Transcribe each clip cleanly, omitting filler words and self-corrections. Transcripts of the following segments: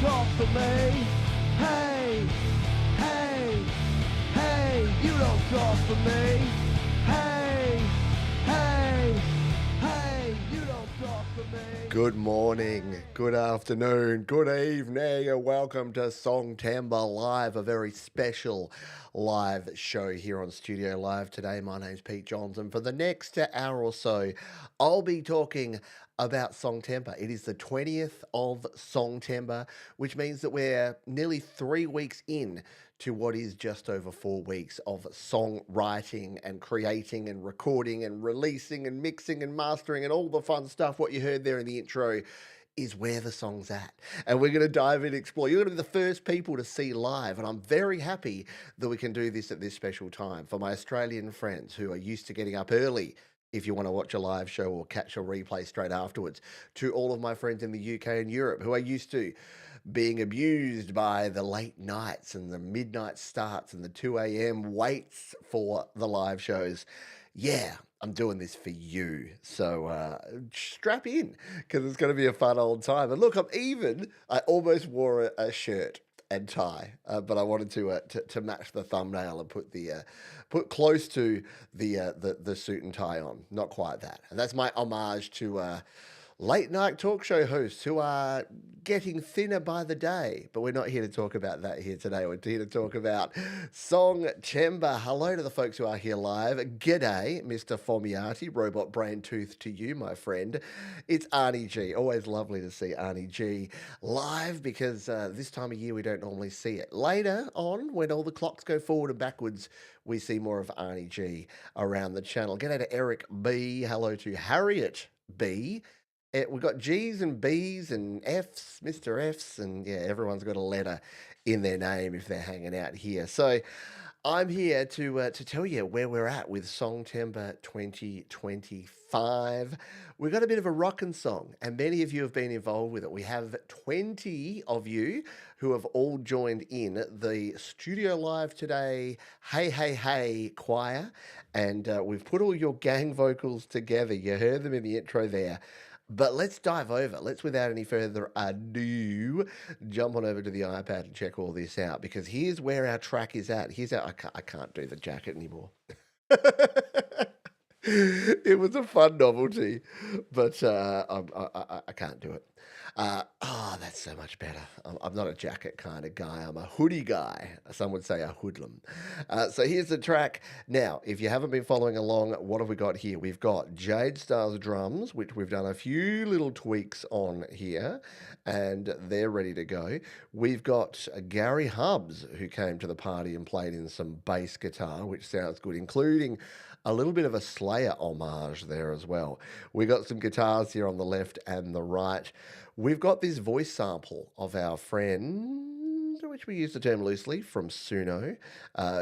talk for me. Hey, hey, hey, you don't talk for me. Hey, hey, hey, you don't talk for me. Good morning, good afternoon, good evening, and welcome to Songtember Live, a very special live show here on Studio Live today. My name's Pete Johnson. For the next hour or so, I'll be talking about Songtember. It is the 20th of Songtember, which means that we're nearly 3 weeks in to what is just over 4 weeks of songwriting and creating and recording and releasing and mixing and mastering and all the fun stuff. What you heard there in the intro is where the song's at. And we're going to dive in and explore. You're going to be the first people to see live, and I'm very happy that we can do this at this special time. For my Australian friends who are used to getting up early, if you want to watch a live show or catch a replay straight afterwards, to all of my friends in the UK and Europe who are used to being abused by the late nights and the midnight starts and the 2 a.m. waits for the live shows. Yeah, I'm doing this for you. So strap in, because it's going to be a fun old time. And look, I almost wore a shirt and tie, but I wanted to match the thumbnail and put close to the suit and tie on. Not quite that. And that's my homage to late night talk show hosts who are getting thinner by the day. But we're not here to talk about that here today. We're here to talk about Songtember. Hello to the folks who are here live. G'day, Mr. Formiati, robot brain tooth to you, my friend. It's Arnie G. Always lovely to see Arnie G live, because this time of year we don't normally see it. Later on, when all the clocks go forward and backwards, we see more of Arnie G around the channel. G'day to Eric B. Hello to Harriet B. We've got G's and B's and F's, Mr. F's, and yeah, everyone's got a letter in their name if they're hanging out here. So I'm here to tell you where we're at with Songtember 2025. We've got a bit of a rockin' song, and many of you have been involved with it. We have 20 of you who have all joined in the Studio Live today Hey Hey Hey choir, and we've put all your gang vocals together. You heard them in the intro there. But let's dive over. Let's, without any further ado, jump on over to the iPad and check all this out, because here's where our track is at. I can't do the jacket anymore. It was a fun novelty, but I can't do it. That's so much better. I'm not a jacket kind of guy. I'm a hoodie guy. Some would say a hoodlum. So here's the track. Now, if you haven't been following along, what have we got here? We've got Jade Star's drums, which we've done a few little tweaks on here, and they're ready to go. We've got Gary Hubbs, who came to the party and played in some bass guitar, which sounds good, including a little bit of a Slayer homage there as well. We got some guitars here on the left and the right. We've got this voice sample of our friend, which we use the term loosely, from Suno,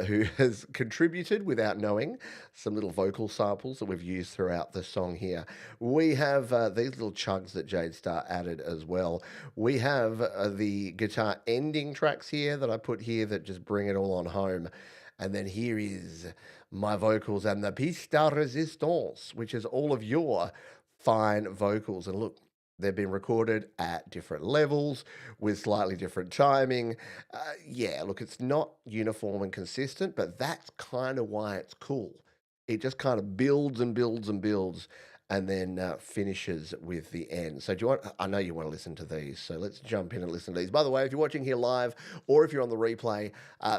who has contributed without knowing some little vocal samples that we've used throughout the song here. We have these little chugs that Jade Star added as well. We have the guitar ending tracks here that I put here that just bring it all on home. And then here is my vocals and the pièce de résistance, which is all of your fine vocals. And look, they've been recorded at different levels with slightly different timing. Look, it's not uniform and consistent, but that's kind of why it's cool. It just kind of builds and builds and builds, and then finishes with the end. So I know you want to listen to these, so let's jump in and listen to these. By the way, if you're watching here live or if you're on the replay,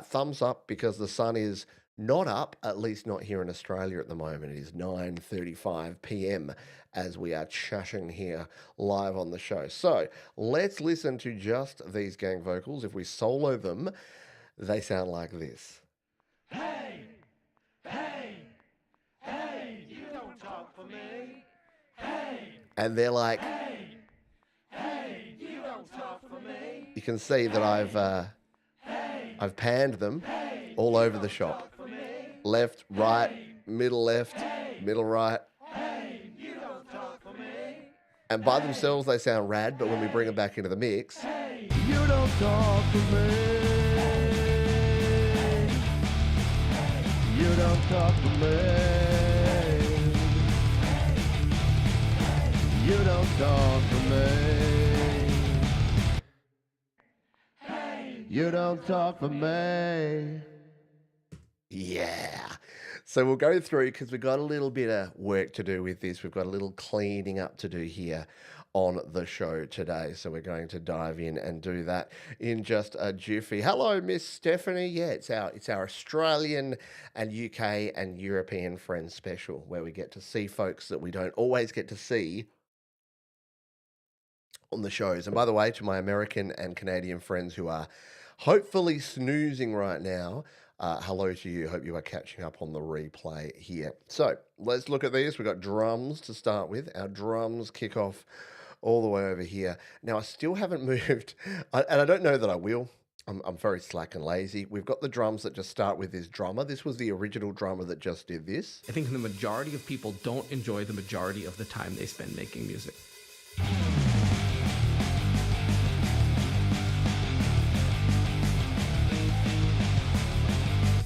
thumbs up, because the sun is not up, at least not here in Australia at the moment. It is 9:35 p.m. as we are chatting here live on the show. So let's listen to just these gang vocals. If we solo them, they sound like this. Hey, hey, hey, you don't talk for me. Hey, And they're like, hey, hey, you don't talk for me. you can see that I've panned them all over the shop. Left, right, middle left, middle right. You don't talk for me. And by themselves, they sound rad, but when we bring them back into the mix, You don't talk for me. You don't talk for me. You don't talk for me. You don't talk for me. Yeah. So we'll go through because we've got a little bit of work to do with this. We've got a little cleaning up to do here on the show today. So we're going to dive in and do that in just a jiffy. Hello, Miss Stephanie. Yeah, it's our Australian and UK and European friends special where we get to see folks that we don't always get to see on the shows. And by the way, to my American and Canadian friends who are hopefully snoozing right now, hello to you. Hope you are catching up on the replay here. So let's look at these. We've got drums to start with. Our drums kick off all the way over here. Now, I still haven't moved, and I don't know that I will. I'm very slack and lazy. We've got the drums that just start with this drummer. This was the original drummer that just did this. I think the majority of people don't enjoy the majority of the time they spend making music.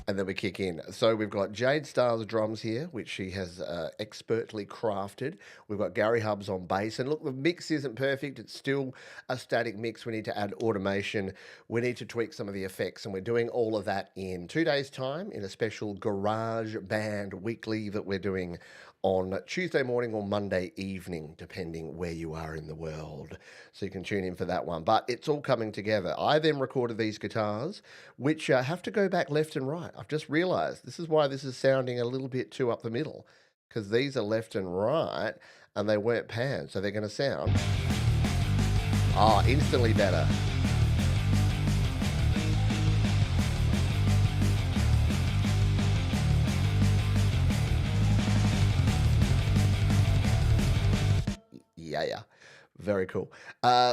And then we kick in. So we've got Jade Starr's drums here, which she has expertly crafted. We've got Gary Hubbs on bass. And look, the mix isn't perfect. It's still a static mix. We need to add automation. We need to tweak some of the effects. And we're doing all of that in 2 days' time in a special Garage Band weekly that we're doing on Tuesday morning or Monday evening, depending where you are in the world. So you can tune in for that one. But it's all coming together. I then recorded these guitars, which have to go back left and right. I've just realized this is why this is sounding a little bit too up the middle, because these are left and right and they weren't panned. So they're going to sound instantly better. Yeah. Very cool.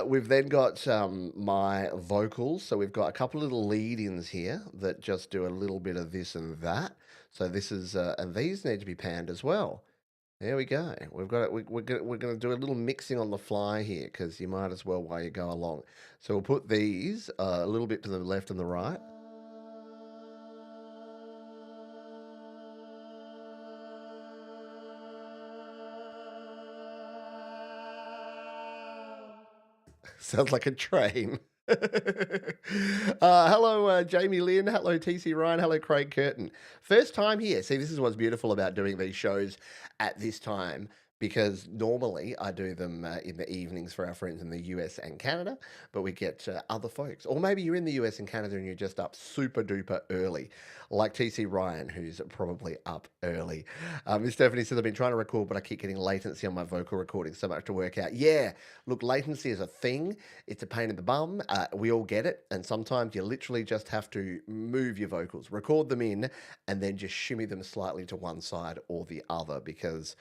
We've then got my vocals. So we've got a couple of little lead-ins here that just do a little bit of this and that. So this is, and these need to be panned as well. There we go. We've got it. We're going to do a little mixing on the fly here because you might as well while you go along. So we'll put these a little bit to the left and the right. Sounds like a train. Hello, Jamie Lynn. Hello, TC Ryan. Hello, Craig Curtin. First time here. See, this is what's beautiful about doing these shows at this time because normally I do them in the evenings for our friends in the US and Canada, but we get other folks. Or maybe you're in the US and Canada and you're just up super duper early, like TC Ryan, who's probably up early. Miss Stephanie says, I've been trying to record, but I keep getting latency on my vocal recording, so much to work out. Yeah, look, latency is a thing. It's a pain in the bum. We all get it. And sometimes you literally just have to move your vocals, record them in, and then just shimmy them slightly to one side or the other because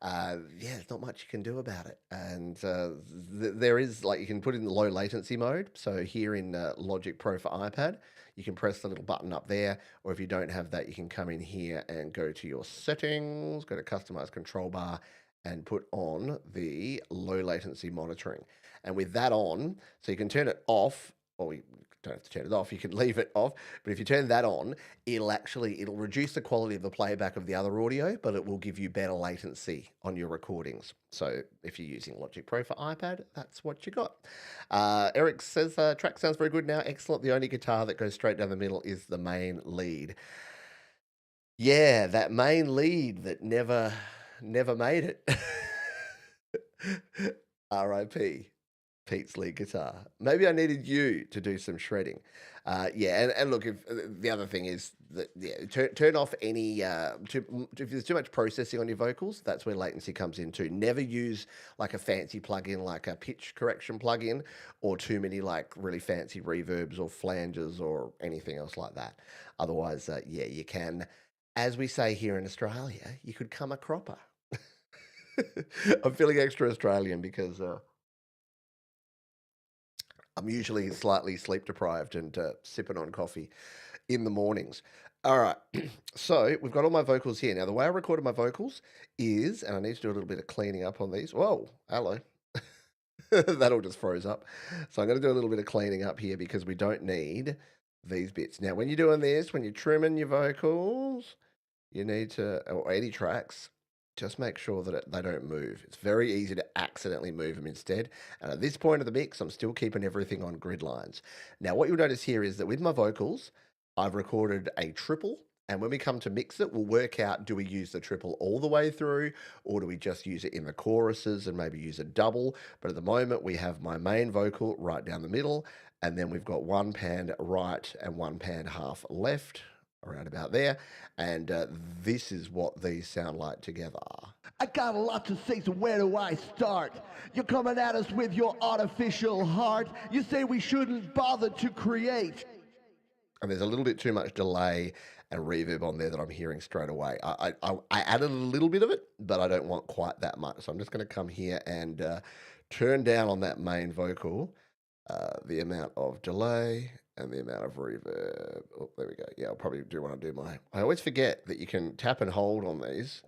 there's not much you can do about it. And there is, like, you can put it in the low latency mode. So here in Logic Pro for iPad, you can press the little button up there. Or if you don't have that, you can come in here and go to your settings, go to customize control bar, and put on the low latency monitoring. And with that on, so you can turn it off, or we don't have to turn it off, you can leave it off, but if you turn that on, it'll reduce the quality of the playback of the other audio, but it will give you better latency on your recordings. So if you're using Logic Pro for iPad, that's what you got. Eric says, track sounds very good now. Excellent. The only guitar that goes straight down the middle is the main lead. Yeah, that main lead that never made it. R.I.P. Pete's lead guitar. Maybe I needed you to do some shredding. And look, if the other thing is that turn off any if there's too much processing on your vocals, that's where latency comes in too. Never use like a fancy plugin like a pitch correction plugin or too many like really fancy reverbs or flanges or anything else like that. Otherwise, you can, as we say here in Australia, you could come a cropper. I'm feeling extra Australian because I'm usually slightly sleep deprived and sipping on coffee in the mornings. All right, so we've got all my vocals here. Now, the way I recorded my vocals is, and I need to do a little bit of cleaning up on these. Whoa, hello. That all just froze up. So I'm going to do a little bit of cleaning up here because we don't need these bits. Now, when you're doing this, when you're trimming your vocals, you need to, or any tracks, just make sure that they don't move. It's very easy to accidentally move them instead. And at this point of the mix, I'm still keeping everything on grid lines. Now, what you'll notice here is that with my vocals, I've recorded a triple. And when we come to mix it, we'll work out, do we use the triple all the way through, or do we just use it in the choruses and maybe use a double? But at the moment, we have my main vocal right down the middle, and then we've got one pan right and one pan half left, around about there. And this is what these sound like together. I got a lot to say, so where do I start? You're coming at us with your artificial heart. You say we shouldn't bother to create. And there's a little bit too much delay and reverb on there that I'm hearing straight away. I added a little bit of it, but I don't want quite that much. So I'm just going to come here and turn down on that main vocal the amount of delay and the amount of reverb. Oh, there we go. Yeah, I'll probably do when I do my... I always forget that you can tap and hold on these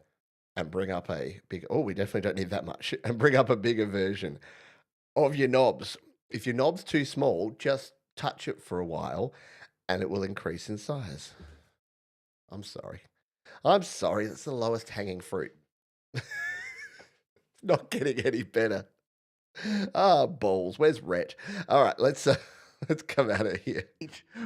and bring up a big... Oh, we definitely don't need that much. And bring up a bigger version of your knobs. If your knob's too small, just touch it for a while and it will increase in size. I'm sorry. That's the lowest hanging fruit. It's not getting any better. Ah, balls. Where's Rhett? All right, let's come out of here.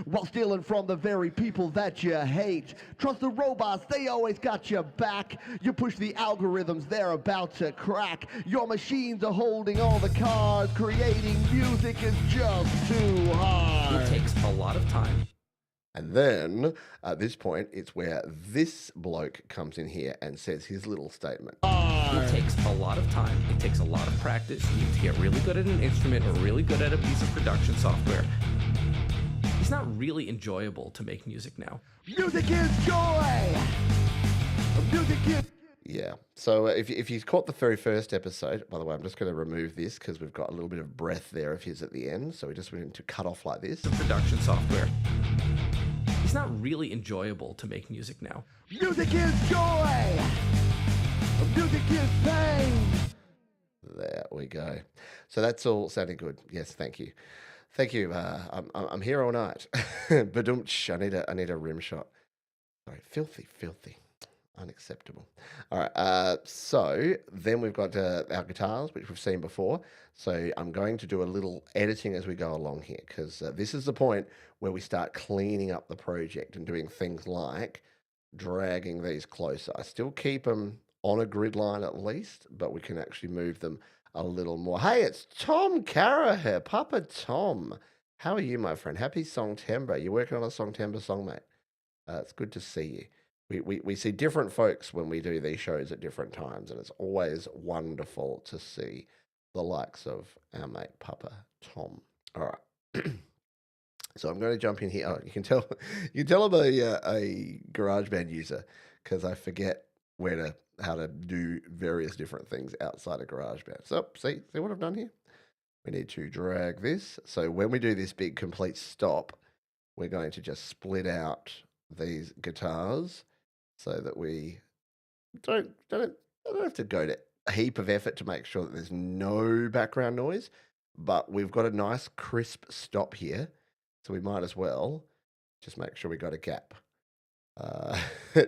While stealing from the very people that you hate. Trust the robots, they always got your back. You push the algorithms, they're about to crack. Your machines are holding all the cards. Creating music is just too hard. It takes a lot of time. And then, at this point, it's where this bloke comes in here and says his little statement. It takes a lot of time. It takes a lot of practice. You need to get really good at an instrument or really good at a piece of production software. It's not really enjoyable to make music now. Music is joy. Music is... Yeah. So if you caught the very first episode, by the way, I'm just going to remove this because we've got a little bit of breath there of his at the end. So we just went to cut off like this. The production software. It's not really enjoyable to make music now. Music is joy. Music is pain. There we go. So that's all sounding good. Yes, thank you. Thank you. I'm here all night. Badumch. I need a rim shot. Sorry, filthy. Unacceptable. All right. So then we've got our guitars, which we've seen before. So I'm going to do a little editing as we go along here, because this is the point where we start cleaning up the project and doing things like dragging these closer. I still keep them on a grid line at least, but we can actually move them a little more. Hey, it's Tom Cara here, Papa Tom. How are you, my friend? Happy Songtember. You're working on a Songtember song, mate. It's good to see you. We see different folks when we do these shows at different times, and it's always wonderful to see the likes of our mate Papa Tom. All right. So I'm going to jump in here. Oh, you can tell I'm a GarageBand user because I forget how to do various different things outside of GarageBand. So see what I've done here? We need to drag this. So when we do this big complete stop, we're going to just split out these guitars so that we don't have to go to a heap of effort to make sure that there's no background noise, but we've got a nice crisp stop here. So we might as well just make sure we got a gap.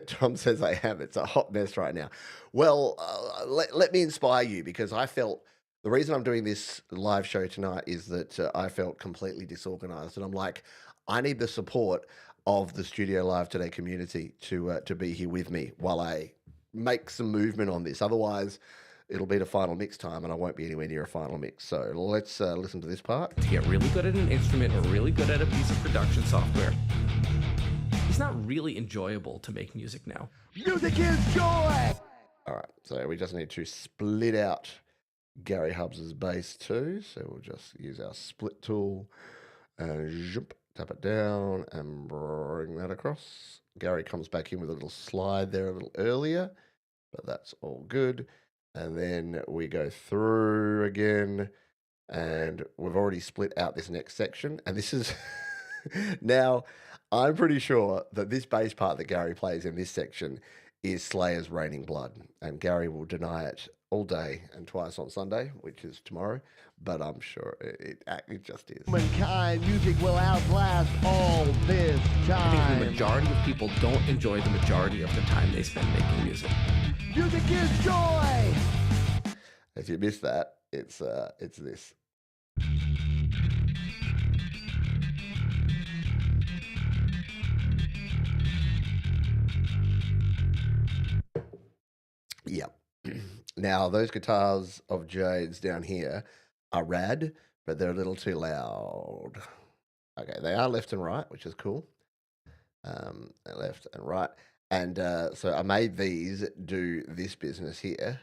Tom says I have. It's a hot mess right now. Well, let me inspire you, because I felt the reason I'm doing this live show tonight is that I felt completely disorganized. And I'm like, I need the support of the Studio Live Today community to be here with me while I make some movement on this. Otherwise, it'll be the final mix time and I won't be anywhere near a final mix. So let's listen to this part. To get really good at an instrument or really good at a piece of production software. It's not really enjoyable to make music now. Music is joy. All right, so we just need to split out Gary Hubbs's bass too. So we'll just use our split tool and tap it down and bring that across. Gary comes back in with a little slide there a little earlier, but that's all good. And then we go through again, and we've already split out this next section. And this is now, I'm pretty sure that this bass part that Gary plays in this section is Slayer's Raining Blood, and Gary will deny it all day and twice on Sunday, which is tomorrow. But I'm sure it just is. Humankind, music will outlast all this I think the time. majority of people don't enjoy the majority of the time they spend making music. Music is joy. If you missed that, it's this. Yep. Now, those guitars of Jade's down here are rad, but they're a little too loud. Okay, they are left and right, which is cool. Left and right. And so I made these do this business here.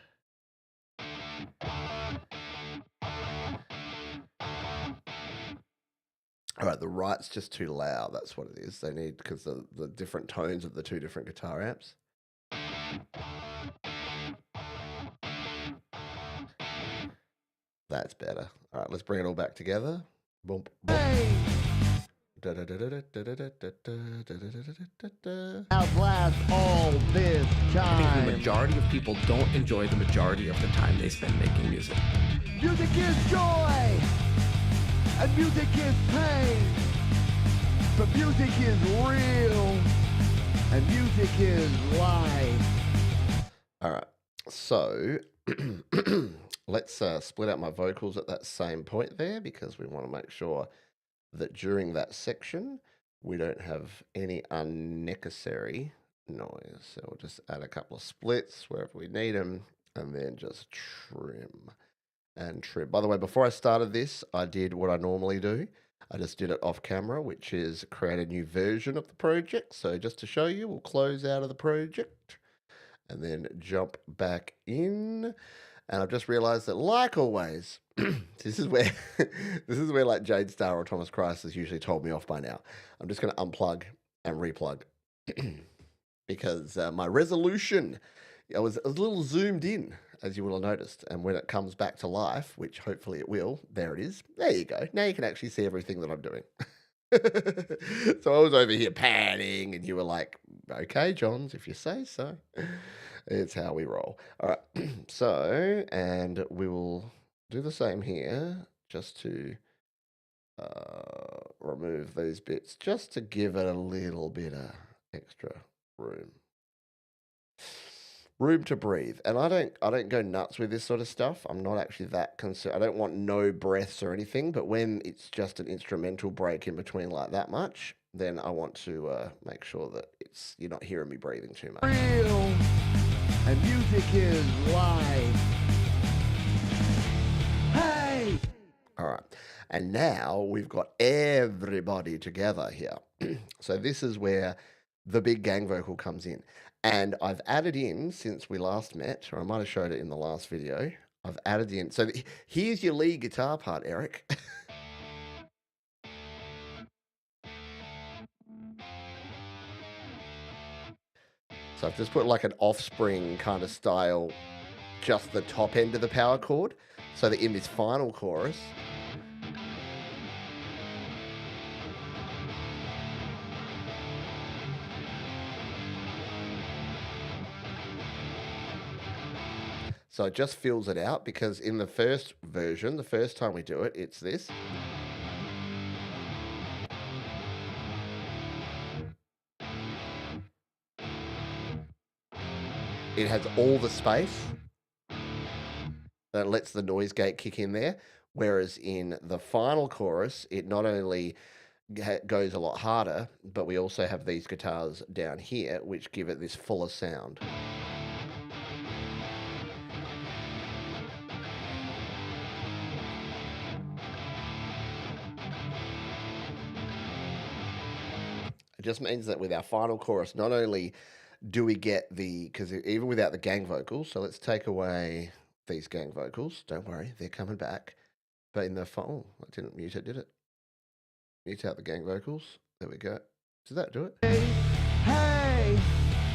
All right, the right's just too loud. That's what it is. They need, because the different tones of the two different guitar amps. That's better. All right, let's bring it all back together. Boom, boom. Hey, outlast all this I think the time. majority of people don't enjoy the majority of the time they spend making music. Music is joy, and music is pain. But music is real, and music is life. All right, so let's split out my vocals at that same point there, because we want to make sure that during that section we don't have any unnecessary noise. So we'll just add a couple of splits wherever we need them, and then just trim and trim. By the way, before I started this, I did what I normally do. I just did it off camera, which is create a new version of the project. So just to show you, we'll close out of the project and then jump back in. And I've just realized that, like always, this is where like Jade Star or Thomas Christ has usually told me off by now. I'm just going to unplug and replug because my resolution, I was a little zoomed in, as you will have noticed. And when it comes back to life, which hopefully it will, there it is. There you go. Now you can actually see everything that I'm doing. So I was over here panning, and you were like, okay, Johns, if you say so. It's how we roll. All right. So, and we will do the same here, just to remove those bits, just to give it a little bit of extra room. Room to breathe. And I don't go nuts with this sort of stuff. I'm not actually that concerned. I don't want no breaths or anything, but when it's just an instrumental break in between like that much, then I want to make sure that you're not hearing me breathing too much. Real, and music is life. Hey! All right. And now we've got everybody together here. So this is where the big gang vocal comes in. And I've added in, since we last met, or I might have showed it in the last video, I've added in. So here's your lead guitar part, Eric. So I've just put like an Offspring kind of style, just the top end of the power chord, so that in this final chorus, so it just fills it out, because in the first version, the first time we do it, it's this. It has all the space that lets the noise gate kick in there. Whereas in the final chorus, it not only goes a lot harder, but we also have these guitars down here, which give it this fuller sound. It just means that with our final chorus, not only do we get because even without the gang vocals, so let's take away these gang vocals. Don't worry, they're coming back. But in the final, I didn't mute it, did it? Mute out the gang vocals. There we go. Did that do it? Hey! Hey!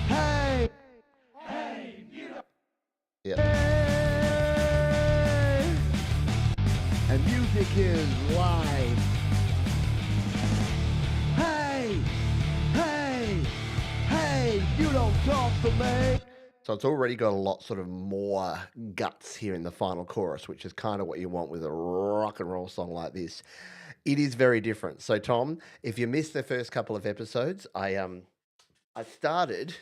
Hey! Yeah. Hey! And music is life. Hey! Hey! Hey! You don't talk for me. So it's already got a lot sort of more guts here in the final chorus, which is kind of what you want with a rock and roll song like this. It is very different. So Tom, if you missed the first couple of episodes, I started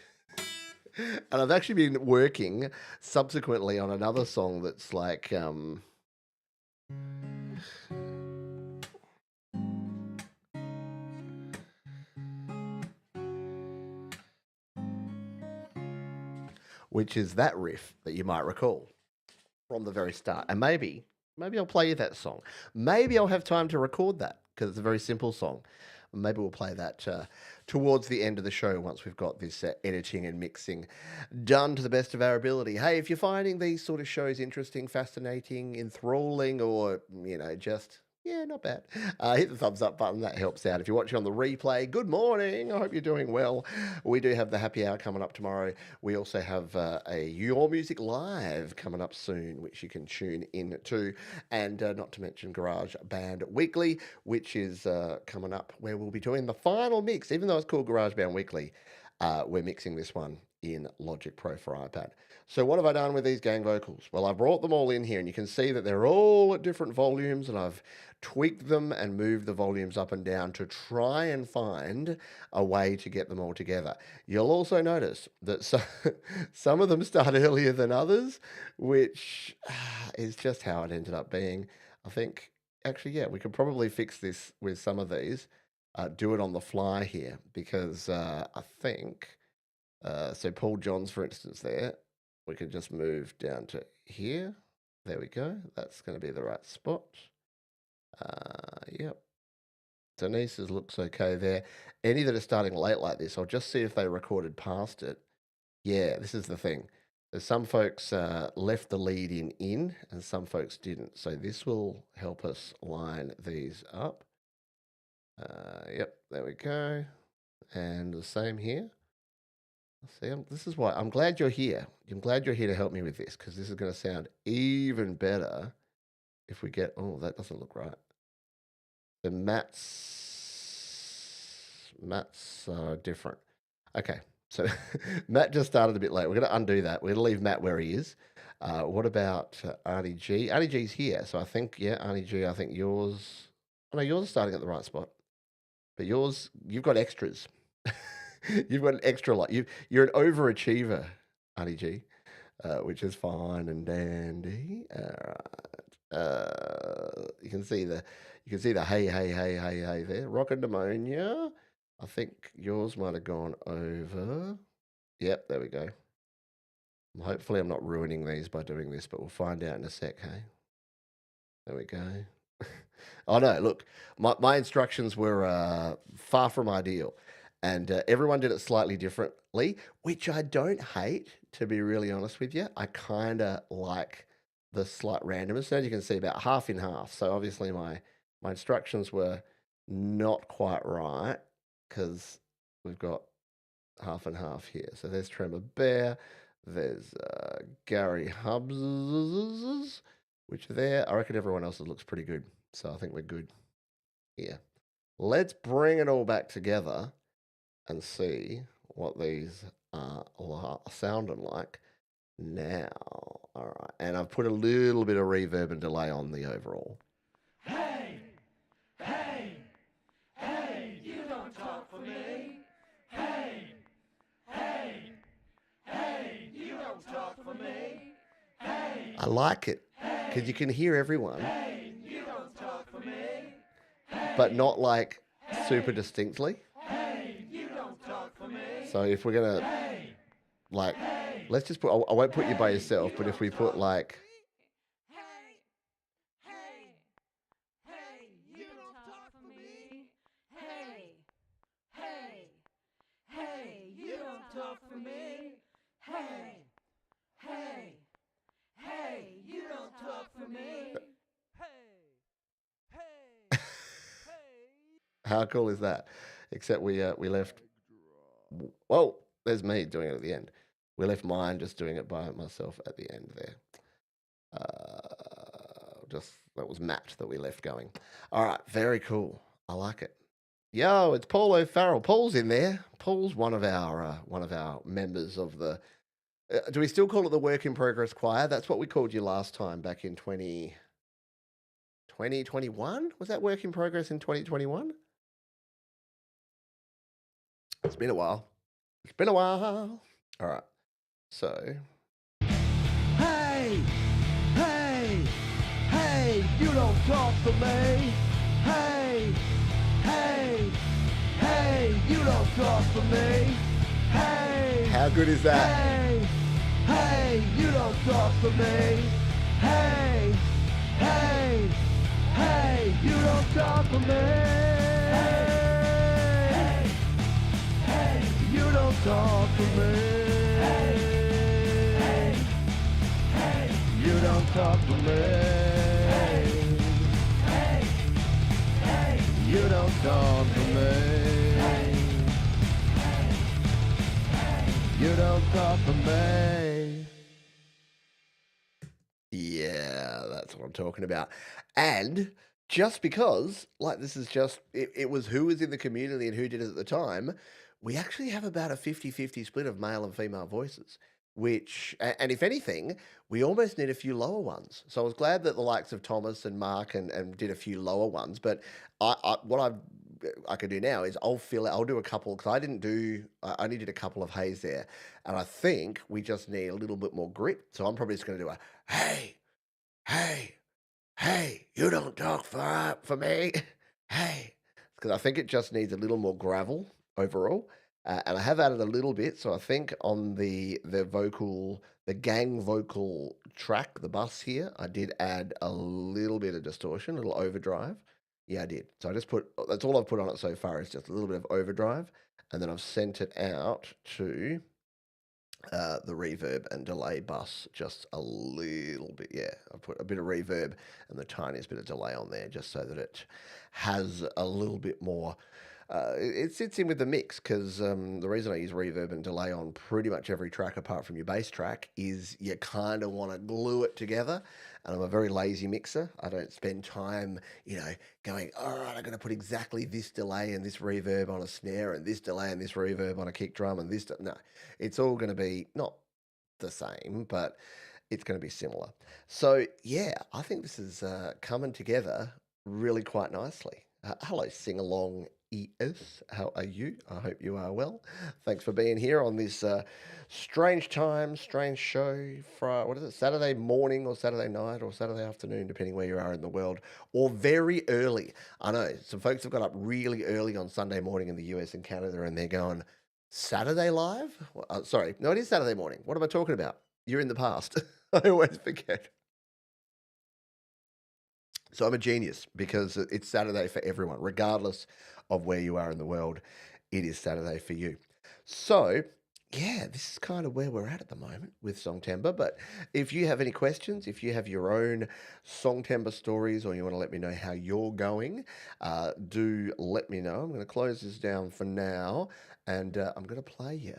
and I've actually been working subsequently on another song that's like which is that riff that you might recall from the very start. And maybe I'll play you that song. Maybe I'll have time to record that because it's a very simple song. Maybe we'll play that towards the end of the show once we've got this editing and mixing done to the best of our ability. Hey, if you're finding these sort of shows interesting, fascinating, enthralling, or, just, yeah, not bad, hit the thumbs up button. That helps out. If you're watching on the replay, good morning. I hope you're doing well. We do have the happy hour coming up tomorrow. We also have a Your Music Live coming up soon, which you can tune in to. And not to mention Garage Band Weekly, which is coming up, where we'll be doing the final mix. Even though it's called Garage Band Weekly, we're mixing this one in Logic Pro for iPad. So what have I done with these gang vocals? Well, I brought them all in here, and you can see that they're all at different volumes, and I've tweaked them and moved the volumes up and down to try and find a way to get them all together. You'll also notice that some of them start earlier than others, which is just how it ended up being. I think, actually, yeah, we could probably fix this with some of these, do it on the fly here, because I think, so Paul Johns, for instance, there, we could just move down to here. There we go. That's going to be the right spot. Yep. Denise's looks okay there. Any that are starting late like this, I'll just see if they recorded past it. Yeah, this is the thing. There's some folks left the lead in, and some folks didn't. So this will help us line these up. Yep, there we go. And the same here. See, this is why I'm glad you're here. I'm glad you're here to help me with this, because this is going to sound even better if we get. Oh, that doesn't look right. The mats are different. Okay, so Matt just started a bit late. We're going to undo that. We're going to leave Matt where he is. What about Arnie G? Arnie G's here, so I think, yeah, Arnie G, I think yours. Oh, no, yours is starting at the right spot. But yours, you've got extras. You've got an extra lot. You're an overachiever, Arnie G, which is fine and dandy. All right. You can see the hey there. Rocket pneumonia. I think yours might have gone over. Yep, there we go. Hopefully I'm not ruining these by doing this, but we'll find out in a sec, hey? There we go. Oh no, look, my instructions were far from ideal. And everyone did it slightly differently, which I don't hate, to be really honest with you. I kind of like the slight randomness. As you can see, about half in half. So obviously my instructions were not quite right, because we've got half and half here. So there's Tremor Bear. There's Gary Hubs, which are there. I reckon everyone else's looks pretty good. So I think we're good here. Let's bring it all back together and see what these are sounding like now. All right. And I've put a little bit of reverb and delay on the overall. Hey, hey, hey, you don't talk for me. Hey, hey, hey, you don't talk for me. Hey, I like it because you can hear everyone, hey, you don't talk for me. but not like super distinctly. Hey, you don't talk for me. So if we're going to, like, let's just put, I won't put you by yourself, but if we put like, Hey, hey, hey, you don't talk for me. Hey, hey, hey, you don't talk for me. Hey, hey, hey, you don't talk for me. how cool is that? Except we left, well, there's me doing it at the end. We left mine just doing it by myself at the end there. Just that was Matt that we left going. All right, very cool. I like it. Yo, it's Paul O'Farrell. Paul's in there. Paul's one of our members of the Do we still call it the Work in Progress Choir? That's what we called you last time back in 2021. Was that Work in Progress in 2021? It's been a while. It's been a while. All right. So, Hey, hey, hey, you don't talk for me. Hey, hey, hey, you don't talk for me. Hey, how good is that? hey, hey, you don't talk for me. Hey, hey, hey, you don't talk for me. Hey, hey, you don't talk for me. You don't talk to me. You don't talk to me. You don't talk to me. Yeah, that's what I'm talking about. And just because, like, this is just, it was who was in the community and who did it at the time, we actually have about a 50-50 split of male and female voices, which, and if anything, we almost need a few lower ones. So I was glad that the likes of Thomas and Mark and did a few lower ones. But what I can do now is I'll do a couple, because I only did a couple of hays there. And I think we just need a little bit more grit. So I'm probably just going to do a, hey, hey, hey, you don't talk for me. Hey, because I think it just needs a little more gravel overall. And I have added a little bit. So I think on the gang vocal track, the bus here, I did add a little bit of distortion, a little overdrive. Yeah, I did. So that's all I've put on it so far is just a little bit of overdrive. And then I've sent it out to the reverb and delay bus just a little bit. Yeah, I put a bit of reverb and the tiniest bit of delay on there just so that it has a little bit more. It sits in with the mix because the reason I use reverb and delay on pretty much every track apart from your bass track is you kind of want to glue it together. And I'm a very lazy mixer. I don't spend time, going, all right, I'm going to put exactly this delay and this reverb on a snare and this delay and this reverb on a kick drum and this. No, it's all going to be not the same, but it's going to be similar. So, yeah, I think this is coming together really quite nicely. Hello, sing along ES. How are you? I hope you are well. Thanks for being here on this strange time, strange show. What is it? Saturday morning or Saturday night or Saturday afternoon, depending where you are in the world, or very early. I know some folks have got up really early on Sunday morning in the US and Canada, and they're going, Saturday live? Sorry, no, it is Saturday morning. What am I talking about? You're in the past. I always forget. So I'm a genius because it's Saturday for everyone, regardless of where you are in the world. It is Saturday for you. So, yeah, this is kind of where we're at the moment with Songtember. But if you have any questions, if you have your own Songtember stories, or you want to let me know how you're going, do let me know. I'm going to close this down for now, and I'm going to play you.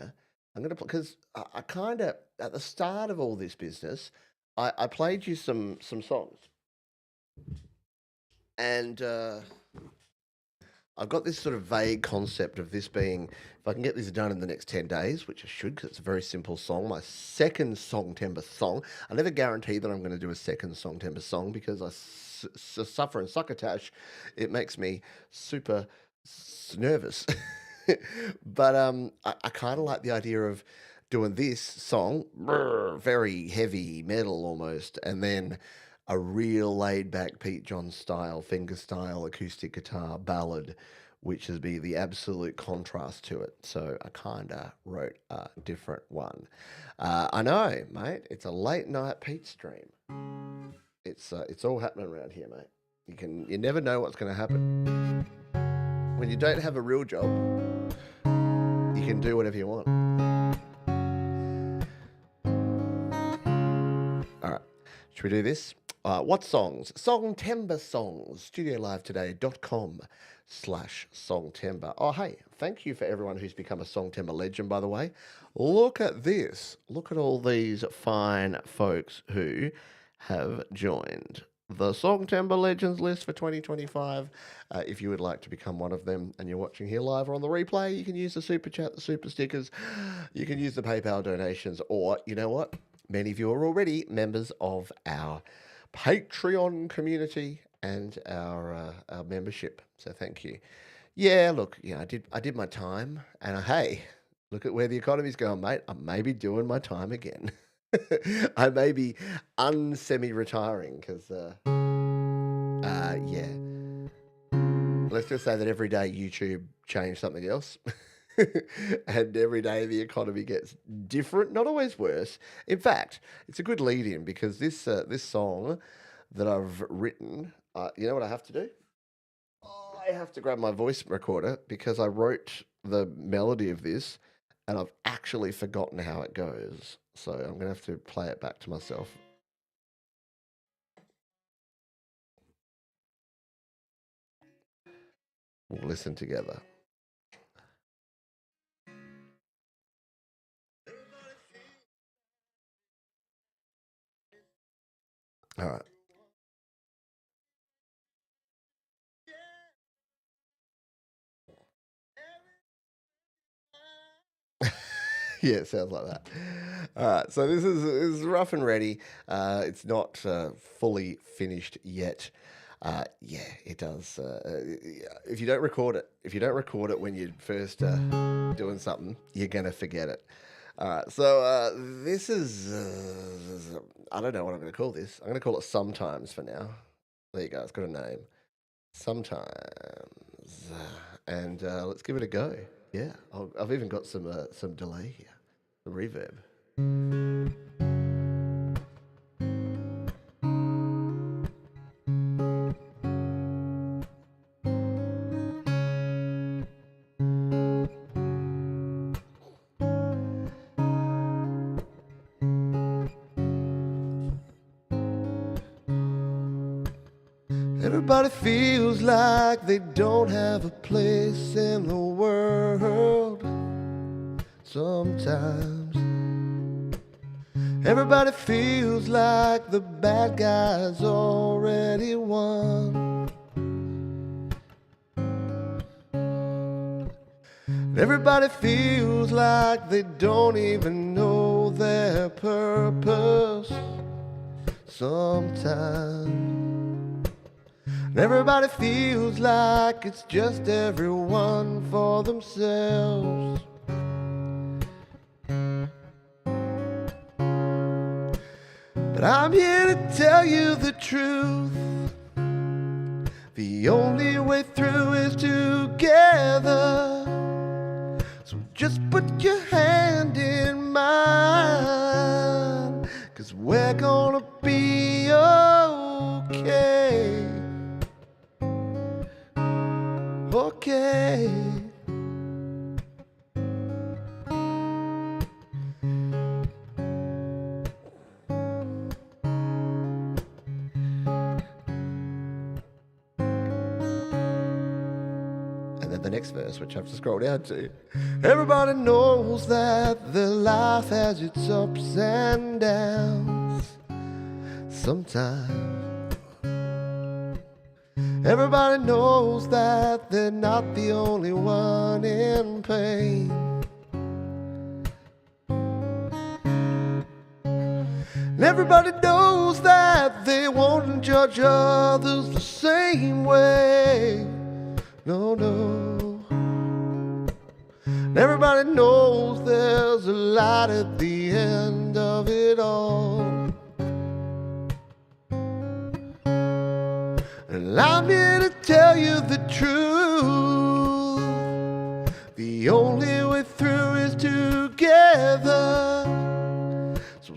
I'm going to because I kind of at the start of all this business, I played you some songs. And I've got this sort of vague concept of this being, if I can get this done in the next 10 days, which I should because it's a very simple song, my second Songtember song. I never guarantee that I'm going to do a second Songtember song because I suffer and succotash. It makes me super nervous. But I kind of like the idea of doing this song, very heavy metal almost, and then a real laid back Pete John style, finger style acoustic guitar ballad, which would be the absolute contrast to it. So I kind of wrote a different one. I know, mate. It's a late night Pete stream. It's all happening around here, mate. You never know what's going to happen. When you don't have a real job, you can do whatever you want. All right, should we do this? What songs? Songtember songs. studiolivetoday.com/Songtember. Oh, hey, thank you for everyone who's become a Songtember legend, by the way. Look at this. Look at all these fine folks who have joined the Songtember Legends list for 2025. If you would like to become one of them and you're watching here live or on the replay, you can use the super chat, the super stickers, you can use the PayPal donations, or you know what? Many of you are already members of our Patreon community and our membership. So thank you. Yeah, look, I did my time, and hey, look at where the economy's going, mate. I may be doing my time again. I may be unsemi-retiring because, yeah. Let's just say that every day YouTube changed something else. And every day the economy gets different, not always worse. In fact, it's a good lead-in because this song that I've written, you know what I have to do? I have to grab my voice recorder because I wrote the melody of this and I've actually forgotten how it goes. So I'm going to have to play it back to myself. We'll listen together. All right. Yeah, it sounds like that. All right, so this is rough and ready. It's not fully finished yet. Yeah, it does. If you don't record it when you're first doing something, you're gonna forget it. All right, so this is I don't know what I'm gonna call this. I'm gonna call it Sometimes for now. There you go. It's got a name. Sometimes, and let's give it a go. Yeah, I've even got some delay here, the reverb. Everybody feels like they don't have a place in the world. Sometimes everybody feels like the bad guys already won. Everybody feels like they don't even know their purpose. Sometimes everybody feels like it's just everyone for themselves. But I'm here to tell you the truth. The only way through is together. So just put your hand in mine, 'cause we're gonna be okay. Okay. And then the next verse, which I have to scroll down to. Everybody knows that the life has its ups and downs. Sometimes everybody knows that they're not the only one in pain. And everybody knows that they won't judge others the same way. No, no. And everybody knows there's a light at the end of it all. And I'm here to tell you the truth. The only way through is together. So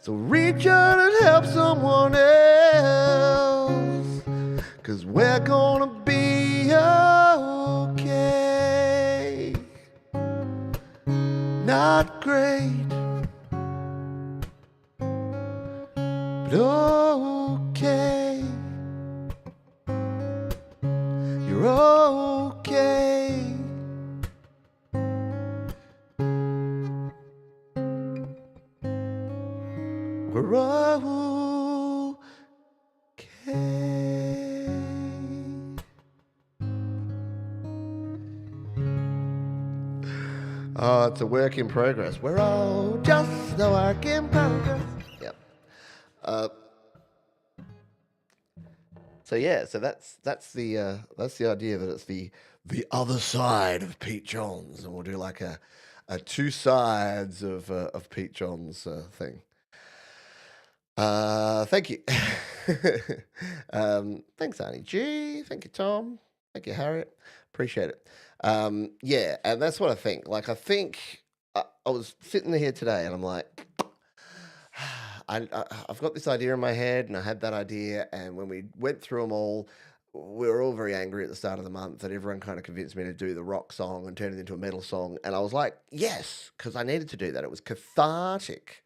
so reach out and help someone else, 'cause we're gonna be okay. Not great, but okay. You're okay. We're Oh, it's a work in progress. We're all just a work in progress. Yep. Uh, so yeah, so that's the idea that it's the other side of Pete Johns, and we'll do like a two sides of Pete Johns thing. Thank you. Thanks, Arnie G. Thank you, Tom. Thank you, Harriet. Appreciate it. Yeah, and that's what I think. Like, I think I was sitting here today, and I'm like, I've got this idea in my head, and I had that idea, and when we went through them all, we were all very angry at the start of the month that everyone kind of convinced me to do the rock song and turn it into a metal song, and I was like, yes, because I needed to do that. It was cathartic.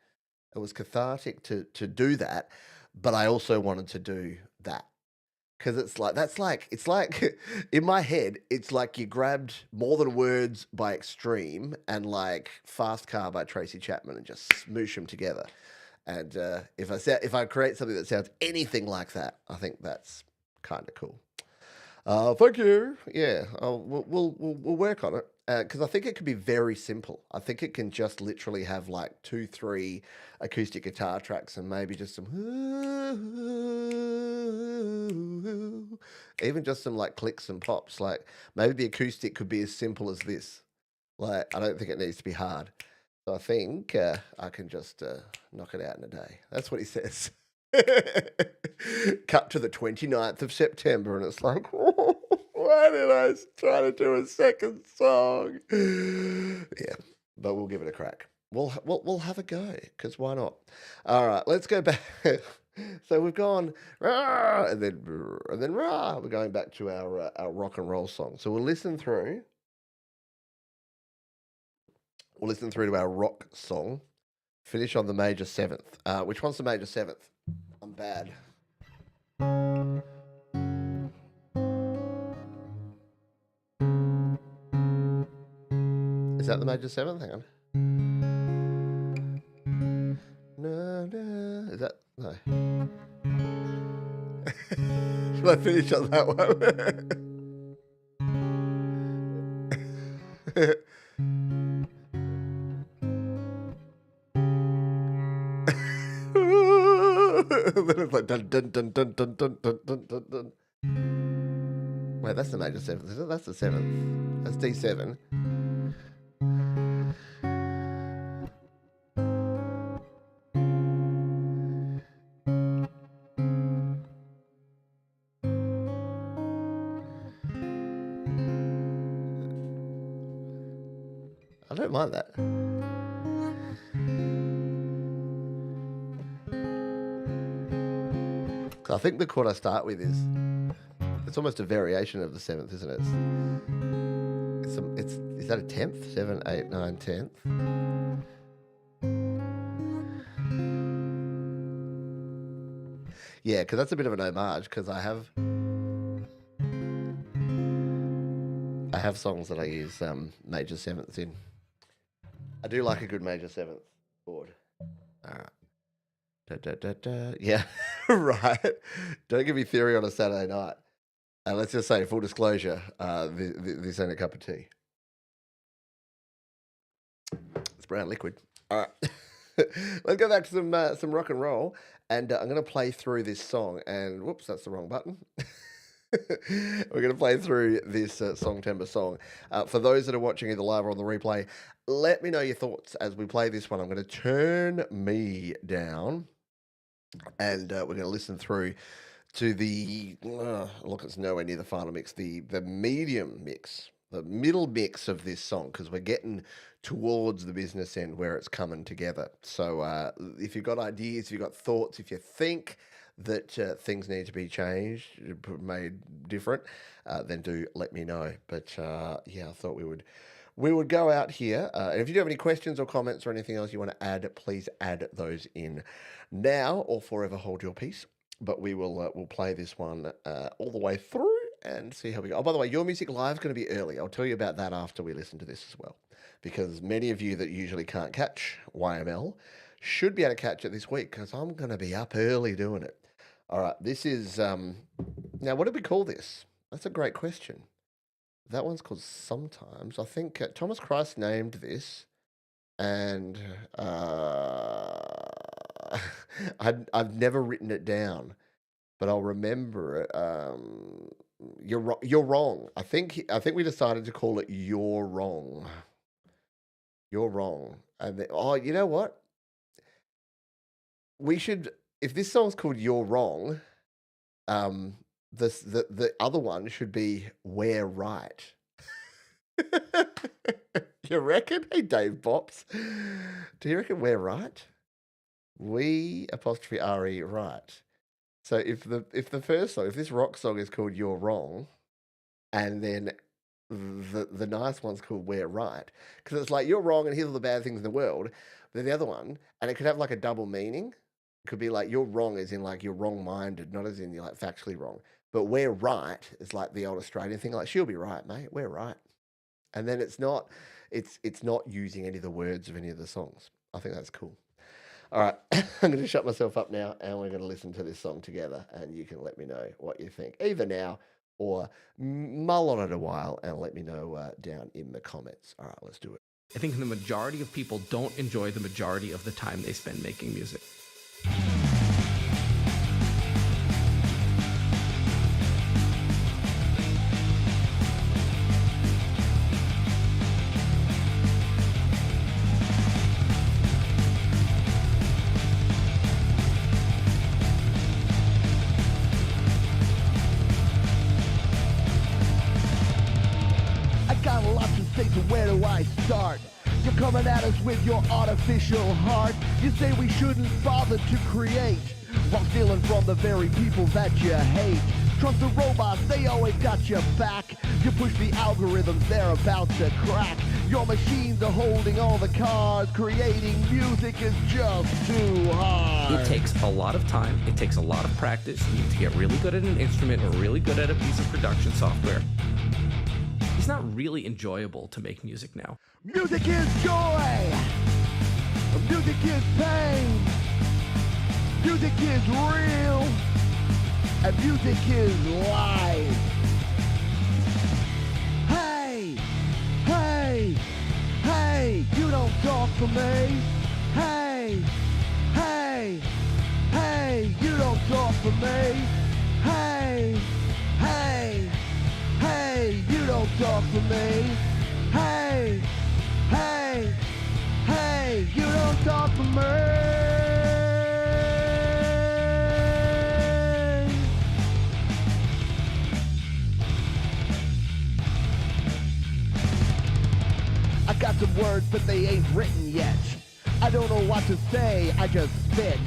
It was cathartic to do that, but I also wanted to do that because it's like in my head, it's like you grabbed More Than Words by Extreme and like Fast Car by Tracy Chapman and just smoosh them together. And if I create something that sounds anything like that, I think that's kind of cool. Thank you. Yeah, we'll work on it because I think it could be very simple. I think it can just literally have like 2, 3 acoustic guitar tracks and maybe just some, even just some like clicks and pops. Like maybe the acoustic could be as simple as this. Like I don't think it needs to be hard. So I think I can just knock it out in a day. That's what he says. Cut to the 29th of September, and it's like, why did I try to do a second song? Yeah, but we'll give it a crack. We'll have a go because why not? All right, let's go back. So we've gone rah, and then rah. We're going back to our rock and roll song. So we'll listen through. We'll listen through to our rock song. Finish on the major seventh. Which one's the major seventh? I'm bad. Is that the major seventh? Hang on. No, no. Is that no? Should I finish on that one? Then it's like dun dun dun dun dun dun dun dun dun dun. Wait, that's the major seventh, is it? That's the seventh. That's D7. I don't mind that. I think the chord I start with it's almost a variation of the seventh, isn't it? Is that a 10th? 7, 8, 9, 10th. Yeah, because that's a bit of an homage. Because I have songs that I use major sevenths in. I do like a good major seventh chord. All right. Da, da, da, da. Yeah, right. Don't give me theory on a Saturday night. And let's just say, full disclosure, this ain't a cup of tea. It's brown liquid. All right. Let's go back to some rock and roll. And I'm going to play through this song. And whoops, that's the wrong button. We're going to play through this Songtember song. For those that are watching either live or on the replay, let me know your thoughts as we play this one. I'm going to turn me down. And we're going to listen through to the look. It's nowhere near the final mix. The medium mix, the middle mix of this song, because we're getting towards the business end where it's coming together. So if you've got ideas, if you've got thoughts, if you think that things need to be changed, made different, then do let me know. But yeah, I thought we would go out here. And if you do have any questions or comments or anything else you want to add, please add those in now or forever hold your peace. But we'll play this one all the way through and see how we go. Oh, by the way, Your Music Live is going to be early. I'll tell you about that after we listen to this as well. Because many of you that usually can't catch YML should be able to catch it this week because I'm going to be up early doing it. All right, this is... now, what do we call this? That's a great question. That one's called Sometimes. I think Thomas Christ named this, and I've never written it down, but I'll remember it. You're wrong. I think we decided to call it You're Wrong. You're wrong. And oh, you know what? We should, if this song's called You're Wrong, the other one should be We're Right. You reckon? Hey, Dave Bops. Do you reckon we're right? We apostrophe re right. So if the first song, if this rock song is called You're Wrong, and then the nice one's called We're Right, because it's like you're wrong and here's all the bad things in the world. Then the other one, and it could have like a double meaning. It could be like you're wrong as in like you're wrong-minded, not as in you're like factually wrong. But we're right is like the old Australian thing, like she'll be right, mate. We're right. And then it's not using any of the words of any of the songs. I think that's cool. All right, I'm going to shut myself up now, and we're going to listen to this song together, and you can let me know what you think, either now or mull on it a while, and let me know down in the comments. All right, let's do it. I think the majority of people don't enjoy the majority of the time they spend making music. I got a lot to say, so where do I start? You're coming at us with your artificial heart. You say we shouldn't bother to create, while stealing from the very people that you hate. Trust the robots, they always got your back. You push the algorithms, they're about to crack. Your machines are holding all the cards. Creating music is just too hard. It takes a lot of time. It takes a lot of practice. You need to get really good at an instrument or really good at a piece of production software. It's not really enjoyable to make music now. Music is joy. Music is pain. Music is real. And music is life. Hey, hey, hey, you don't talk for me. Hey, hey, hey, you don't talk for me. Hey, hey, hey, you don't talk for me. Hey, hey, hey, you don't talk for me. I got some words, but they ain't written yet. I don't know what to say, I just spit.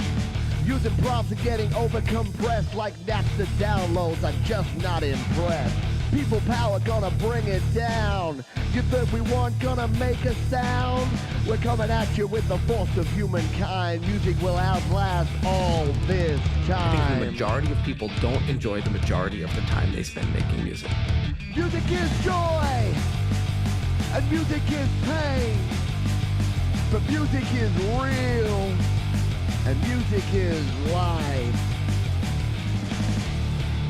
Using prompts and getting overcompressed like Napster downloads, I'm just not impressed. People power gonna bring it down. You thought we weren't gonna make a sound? We're coming at you with the force of humankind. Music will outlast all this I think the time. majority of people don't enjoy the majority of the time they spend making music. Music is joy, and music is pain. But music is real, and music is life.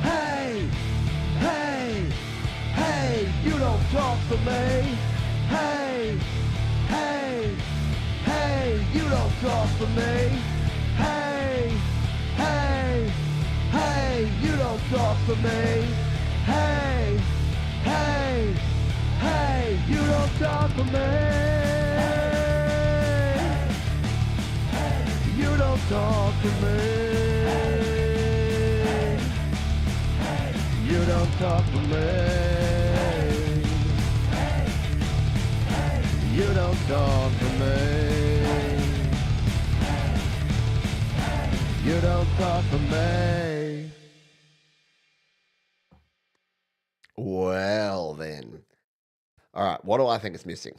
Hey, hey, hey, you don't talk for me. Hey, hey, hey, you don't talk for me. Hey, hey, hey, you don't talk for me. Hey, hey, hey, you don't talk for me. You don't talk to me. You don't talk to me. You don't talk to me. You don't talk to me. Well, then. All right, what do I think is missing?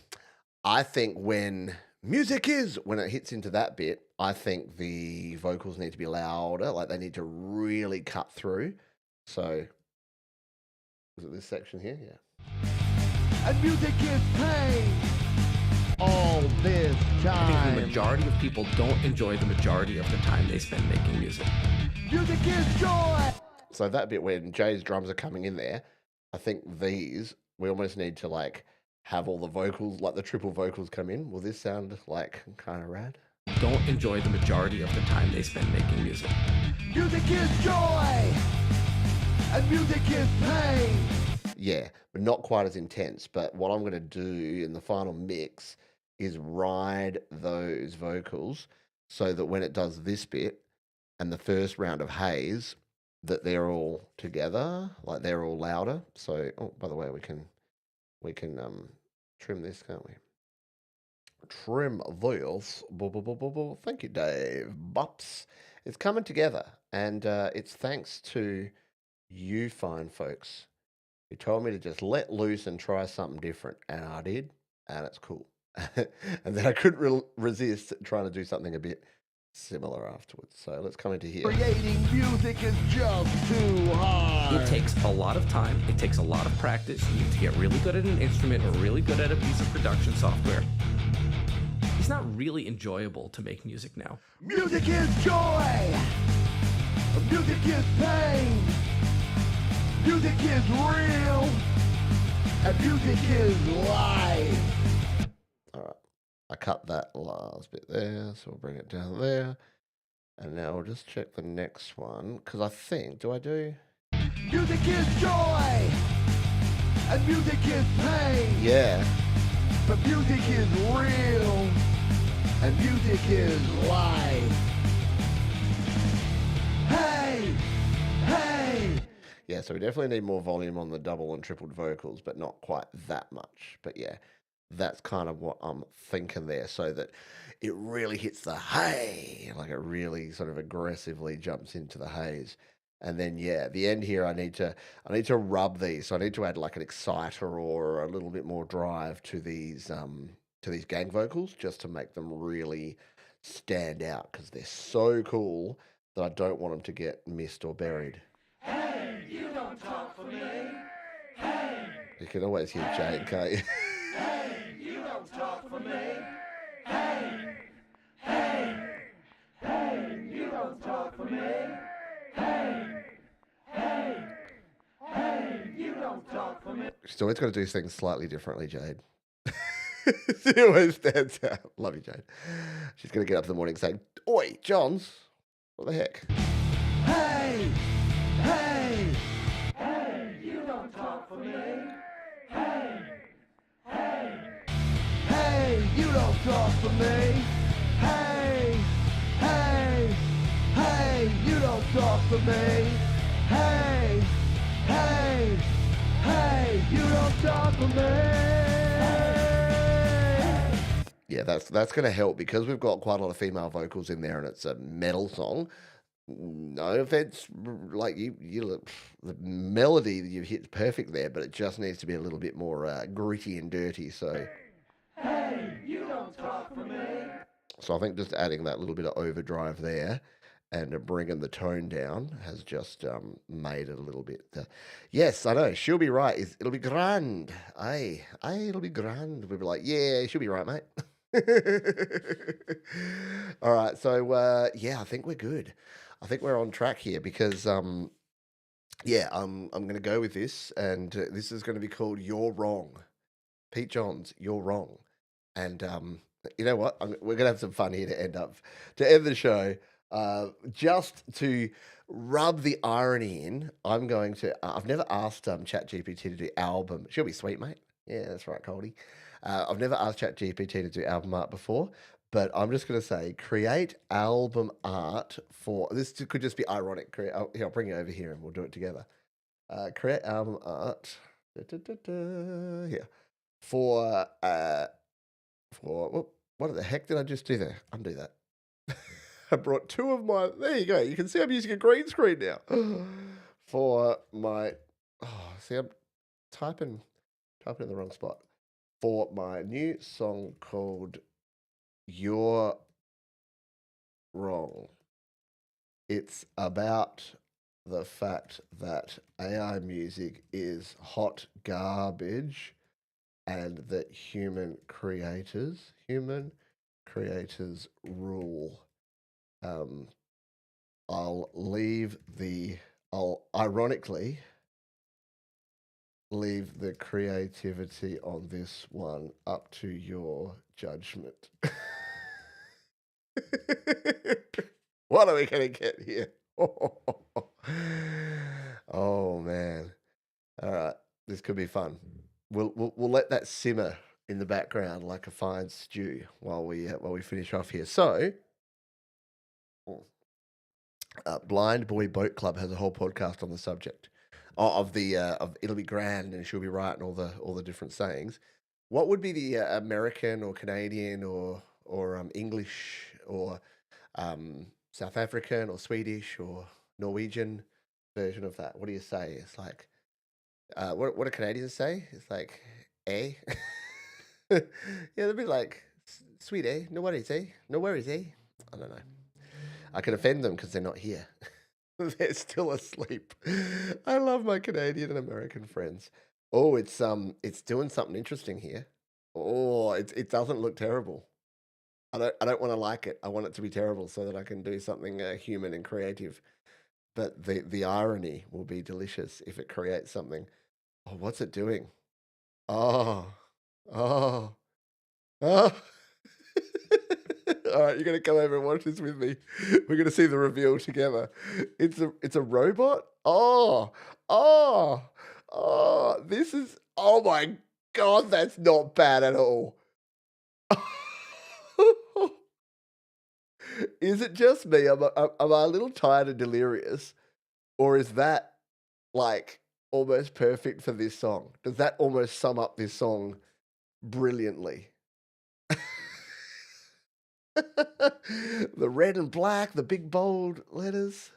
I think when it hits into that bit, I think the vocals need to be louder, like they need to really cut through. So, is it this section here? Yeah. And music is pain. All this I think the time. majority of people don't enjoy the majority of the time they spend making music. Music is joy. So that bit when Jay's drums are coming in there, I think these we almost need to like have all the vocals, like the triple vocals come in. Will this sound like kind of rad? Don't enjoy the majority of the time they spend making music. Music is joy, and music is pain. Yeah, but not quite as intense. But what I'm going to do in the final mix is ride those vocals so that when it does this bit and the first round of haze, that they're all together, like they're all louder. So, oh, by the way, we can trim this, can't we? Trim this. Thank you, Dave. Bops. It's coming together, and it's thanks to you fine folks who told me to just let loose and try something different, and I did, and it's cool. And then I couldn't resist trying to do something a bit similar afterwards. So let's come into here. Creating music is just too hard. It takes a lot of time. It takes a lot of practice. You need to get really good at an instrument or really good at a piece of production software. It's not really enjoyable to make music now. Music is joy. Music is pain. Music is real. And music is life. All right. I cut that last bit there, so we'll bring it down there. And now we'll just check the next one, because I think, do I do? Music is joy. And music is pain. Yeah. But music is real. And music is life. Hey! Hey! Yeah, so we definitely need more volume on the double and tripled vocals, but not quite that much. But yeah, that's kind of what I'm thinking there, so that it really hits the hey, like it really sort of aggressively jumps into the haze. And then yeah, at the end here I need to rub these. So I need to add like an exciter or a little bit more drive to these gang vocals just to make them really stand out, because they're so cool that I don't want them to get missed or buried. Hey, you don't talk for me. Hey, You can always hear Jane, can't you? hey, you don't talk for me. Hey, hey, hey, you don't talk for me. Hey, hey, hey, you don't talk for me. She's always got to do things slightly differently, Jade. She always stands out. Love you, Jade. She's going to get up in the morning saying, "Oi, Johns, what the heck?" Hey, hey, hey, you don't talk for me. Hey, hey, hey, you don't talk for me. Hey, hey, hey, you don't talk for me. Hey, hey, hey, you don't talk for me. Yeah, that's going to help because we've got quite a lot of female vocals in there, and it's a metal song. No offense, like the melody that you've hit perfect there, but it just needs to be a little bit more gritty and dirty. So, Hey, you don't talk for me. so I think just adding that little bit of overdrive there and bringing the tone down has just made it a little bit. Yes, I know she'll be right. It'll be grand. Aye, it'll be grand. We'll be like, yeah, she'll be right, mate. All right, so yeah, I think we're good. I think we're on track here because yeah, I'm going to go with this, and this is going to be called "You're Wrong." Pete Johns, "You're Wrong," and you know what? We're going to have some fun here to end the show. Just to rub the irony in, I'm going to. I've never asked ChatGPT to do album. She'll be sweet, mate. Yeah, that's right, Coldy. I've never asked ChatGPT to do album art before, but I'm just going to say create album art for this. Could just be ironic. Here, I'll bring you over here and we'll do it together. Create album art. Here for what the heck did I just do there? Undo that. I brought two of my. There you go. You can see I'm using a green screen now for my. Oh, see, I'm typing in the wrong spot for my new song called "You're Wrong." It's about the fact that AI music is hot garbage, and that human creators rule. I'll ironically leave the creativity on this one up to your judgment. What are we going to get here? Oh, man. All right. This could be fun. We'll let that simmer in the background like a fine stew while we finish off here. So, Blind Boy Boat Club has a whole podcast on the subject of the of "It'll be grand" and "She'll be right" and all the different sayings. What would be the American or Canadian or English or South African or Swedish or Norwegian version of that? What do you say? It's like what do Canadians say? It's like eh. Yeah, they'd be like sweet eh, no worries eh, no worries eh. I don't know. I can offend them because they're not here. They're still asleep. I love my Canadian and American friends. Oh, it's doing something interesting here. Oh, it doesn't look terrible. I don't want to like it. I want it to be terrible so that I can do something human and creative. But the irony will be delicious if it creates something. Oh, what's it doing? Oh, oh, oh. All right, you're gonna come over and watch this with me. We're gonna see the reveal together. It's a robot. Oh, oh, oh. This is. Oh my God, that's not bad at all. Is it just me? Am I a little tired and delirious, or is that like almost perfect for this song? Does that almost sum up this song brilliantly? The red and black, the big bold letters.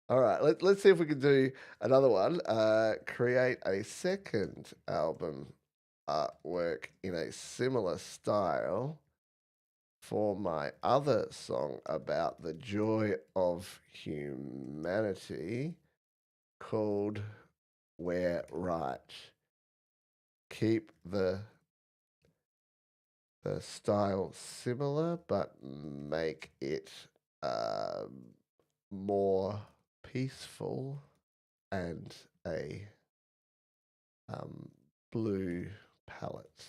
All right, let's see if we can do another one. Create a second album artwork in a similar style for my other song about the joy of humanity called We're Right. Keep the style similar, but make it more peaceful and a blue palette.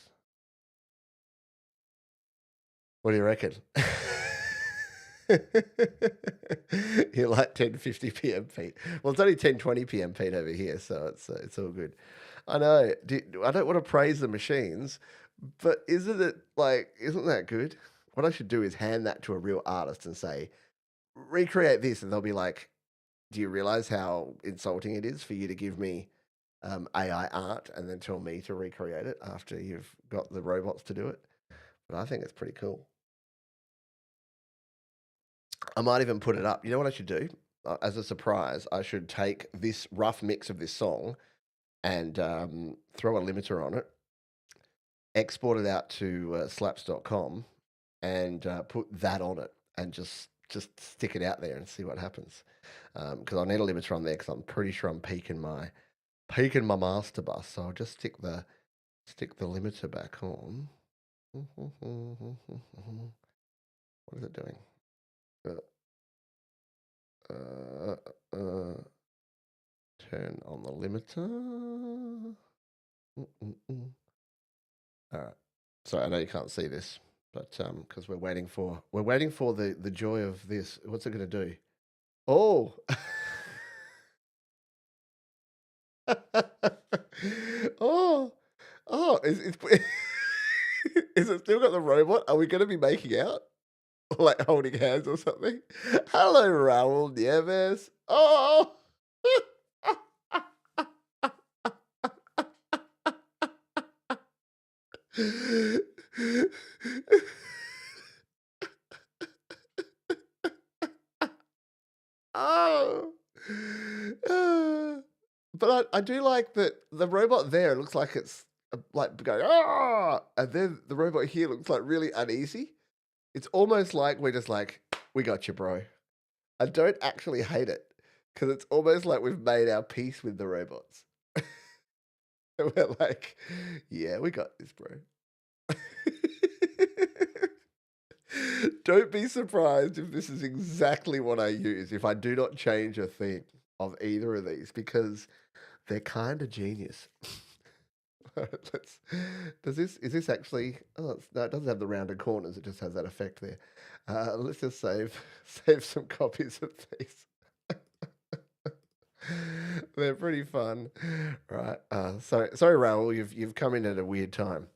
What do you reckon? You're like 10:50 p.m. Pete. Well, it's only 10:20 p.m. Pete over here, so it's all good. I know. I don't want to praise the machines, but isn't that good? What I should do is hand that to a real artist and say, recreate this, and they'll be like, do you realize how insulting it is for you to give me AI art and then tell me to recreate it after you've got the robots to do it? But I think it's pretty cool. I might even put it up. You know what I should do? As a surprise, I should take this rough mix of this song and throw a limiter on it, export it out to slaps.com, and put that on it, and just stick it out there and see what happens. Because I need a limiter on there because I'm pretty sure I'm peaking my master bus. So I'll just stick the limiter back on. What is it doing? Turn on the limiter. All right. Sorry, I know you can't see this, but because we're waiting for the joy of this. What's it going to do? Oh. Oh. Oh, is it still got the robot? Are we going to be making out? Or like holding hands or something? Hello, Raul Nieves. Oh. Oh. But I do like that the robot there looks like it's like going, ah, and then the robot here looks like really uneasy. It's almost like we're just like, we got you, bro. I don't actually hate it because it's almost like we've made our peace with the robots. And we're like, yeah, we got this, bro. Don't be surprised if this is exactly what I use if I do not change a theme of either of these, because They're kind of genius. Let's, is this actually, no, it doesn't have the rounded corners, it just has that effect there. Let's just save some copies of these. They're pretty fun. Right. Sorry, Raoul, you've come in at a weird time.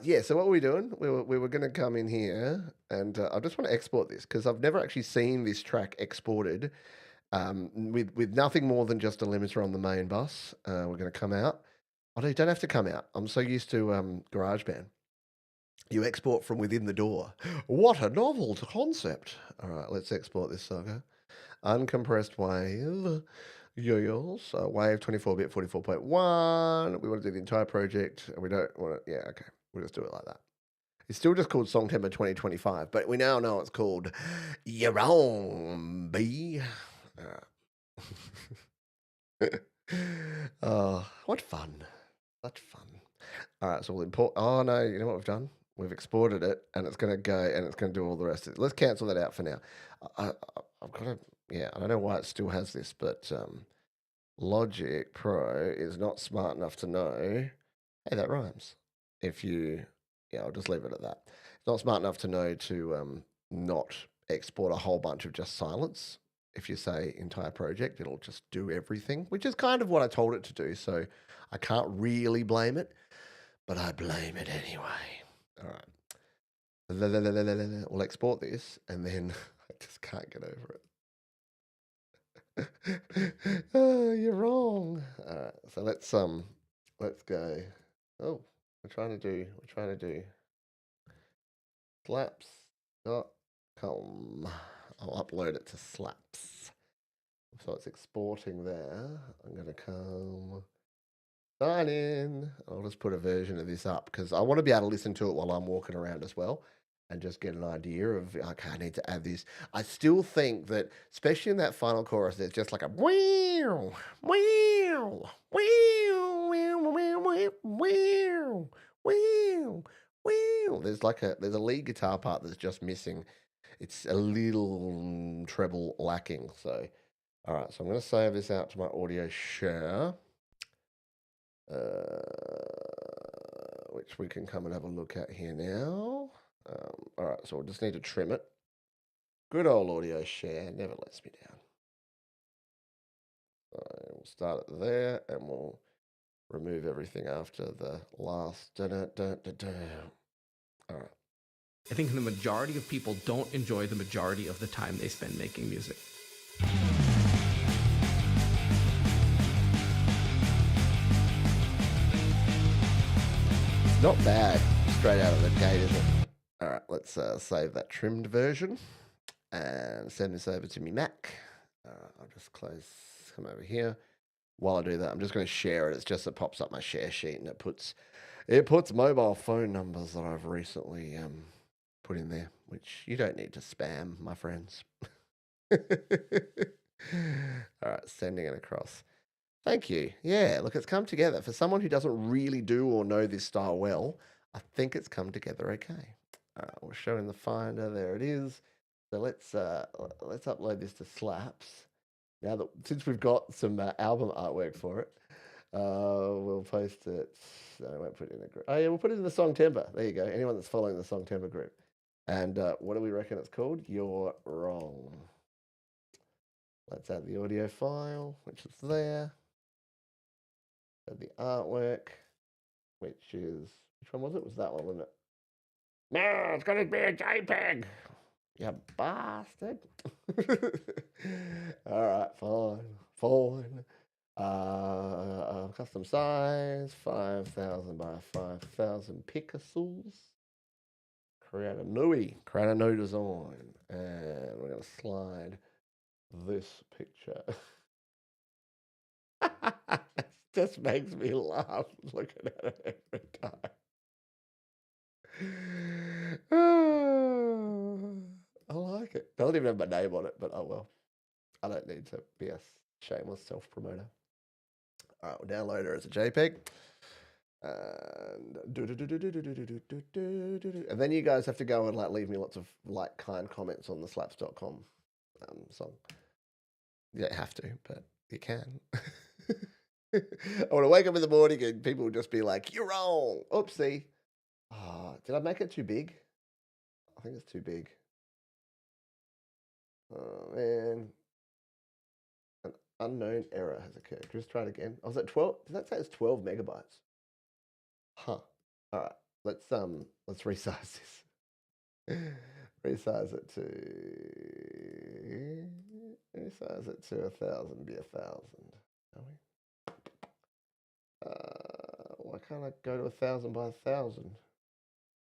Yeah, so what were we doing? We were going to come in here, and I just want to export this because I've never actually seen this track exported with nothing more than just a limiter on the main bus. We're going to come out. Oh, no, you don't have to come out. I'm so used to GarageBand. You export from within the door. What a novel concept. All right, let's export this sucker. Uncompressed wave. Yoyos. Wave 24-bit 44.1. We want to do the entire project. And we don't want to. Yeah, okay. We'll just do it like that. It's still just called Songtember 2025, but we now know it's called Your Own B. Oh, what fun. Such fun. All right, so we'll import. Oh, no, you know what we've done? We've exported it, and it's going to go, and it's going to do all the rest of it. Let's cancel that out for now. I've got to, yeah, I don't know why it still has this, but Logic Pro is not smart enough to know. Hey, that rhymes. If you, yeah, I'll just leave it at that. It's not smart enough to know to not export a whole bunch of just silence. If you say entire project, it'll just do everything, which is kind of what I told it to do. So I can't really blame it, but I blame it anyway. All right. We'll export this, and then I just can't get over it. Oh, you're wrong. All right, so let's go. Oh, we're trying to do slaps.com. I'll upload it to slaps. So it's exporting there. I'm gonna come sign in. I'll just put a version of this up because I want to be able to listen to it while I'm walking around as well and just get an idea of, okay, I need to add this. I still think that, especially in that final chorus, there's just like a wow, wow, wow, wow, wow, wow, wow, wow. There's a lead guitar part that's just missing. It's a little treble lacking. So, all right, so I'm going to save this out to my audio share. Which we can come and have a look at here now. All right, so we'll just need to trim it. Good old audio share, never lets me down. So we'll start it there, and we'll remove everything after the last. All right. I think the majority of people don't enjoy the majority of the time they spend making music. Not bad, straight out of the gate, is it? All right, let's save that trimmed version and send this over to me Mac. I'll just come over here. While I do that, I'm just going to share it. It's just, it pops up my share sheet and it puts mobile phone numbers that I've recently put in there, which you don't need to spam, my friends. All right, sending it across. Thank you. Yeah, look, it's come together. For someone who doesn't really do or know this style well, I think it's come together okay. All right, we'll show in the Finder. There it is. So let's upload this to Slaps. Now that, since we've got some album artwork for it, we'll post it. I won't put it in the group. Oh yeah, we'll put it in the Songtember. There you go. Anyone that's following the Songtember group. And what do we reckon it's called? You're Wrong. Let's add the audio file, which is there. Add the artwork, which one was it? Was that one, wasn't it? No, it's going to be a JPEG. You bastard. All right, fine. Custom size, 5,000 by 5,000 pixels. Create a new design. And we're going to slide this picture. It just makes me laugh looking at it every time. I like it. Doesn't even have my name on it, but oh well. I don't need to be a shameless self-promoter. All right, we'll download her as a JPEG. And then you guys have to go and leave me lots of kind comments on the slaps.com song. You don't have to, but you can. I want to wake up in the morning and people will just be like, "You're wrong." Oopsie. Did I make it too big? I think it's too big. Oh man. An unknown error has occurred. Just try it again. I was at 12. Does that say it's 12 megabytes? Huh. All right. Let's resize this. Resize it to 1,000. Be 1,000. Shall we? Why can't I go to 1,000 by 1,000?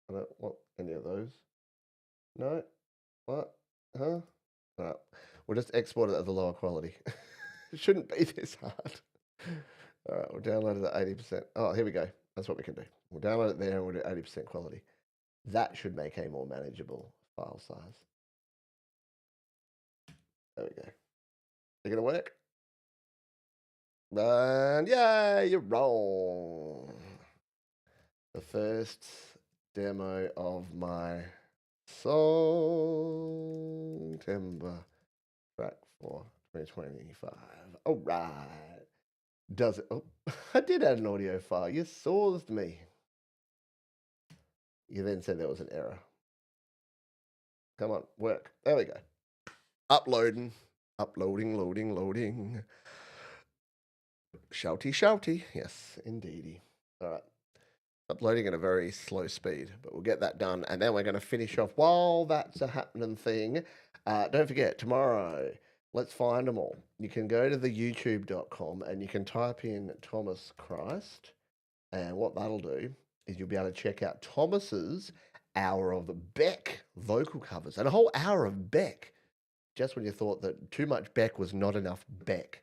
I don't want any of those. No. What? Huh? All right. We'll just export it at the lower quality. It shouldn't be this hard. All right, we'll download it at 80%. Oh, here we go. That's what we can do. We'll download it there and we'll do 80% quality. That should make a more manageable file size. There we go. Is it going to work? And yeah, you're wrong. The first demo of my Songtember track for 2025. All right. Does it? Oh, I did add an audio file. You sourced me. You then said there was an error. Come on, work. There we go. Uploading. Uploading, loading. Shouty. Yes, indeedy. All right. Uploading at a very slow speed, but we'll get that done. And then we're going to finish off while that's a happening thing. Don't forget, tomorrow, let's find them all. You can go to the youtube.com and you can type in Thomas Christ. And what that'll do is you'll be able to check out Thomas's hour of Beck vocal covers and a whole hour of Beck. Just when you thought that too much Beck was not enough Beck,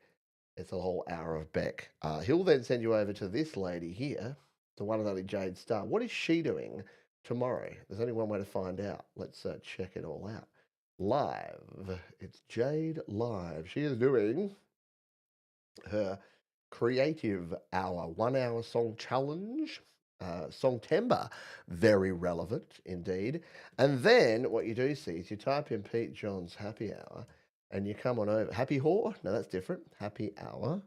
it's a whole hour of Beck. He'll then send you over to this lady here, the one and only Jade Star. What is she doing tomorrow? There's only one way to find out. Let's check it all out. Live. It's Jade live. She is doing her creative hour, 1 hour song challenge. Songtember, very relevant indeed. And then what you do see is you type in Pete John's happy hour and you come on over. Happy Whore? No, that's different. Happy hour.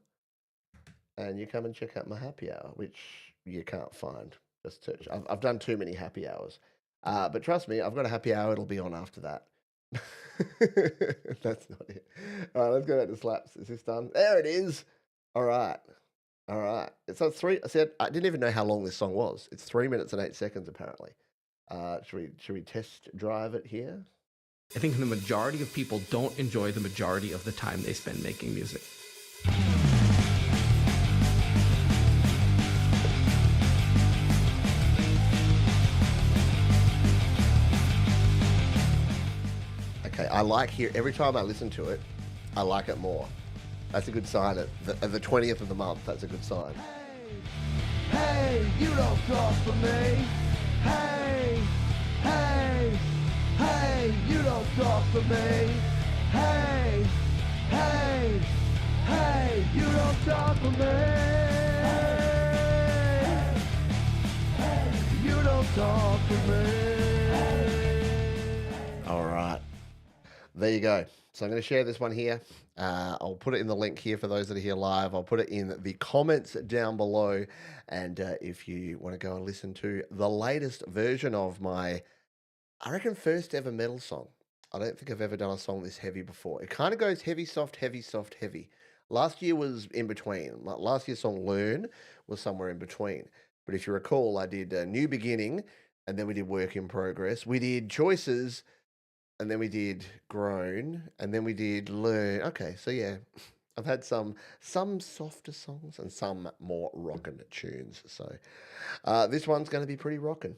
And you come and check out my happy hour, which you can't find. Just search. I've done too many happy hours. But trust me, I've got a happy hour. It'll be on after that. That's not it. All right, let's go back to slaps. Is this done? There it is. All right. So it's three. I said I didn't even know how long this song was. It's 3 minutes and 8 seconds apparently. Should we test drive it here? I think the majority of people don't enjoy the majority of the time they spend making music. Okay, I like here every time I listen to it, I like it more. That's a good sign. At the 20th of the month, that's a good sign. Hey, you don't talk for me. Hey, you don't talk for me. Hey, you don't talk for me. You don't talk for me. All right. There you go. So I'm going to share this one here. I'll put it in the link here for those that are here live. I'll put it in the comments down below. And if you want to go and listen to the latest version of my, I reckon, first ever metal song. I don't think I've ever done a song this heavy before. It kind of goes heavy, soft, heavy, soft, heavy. Last year was in between. Last year's song, Learn, was somewhere in between. But if you recall, I did New Beginning, and then we did Work in Progress. We did Choices, and then we did Grown, and then we did Learn. Okay, so yeah, I've had some softer songs and some more rockin' tunes. So this one's going to be pretty rockin',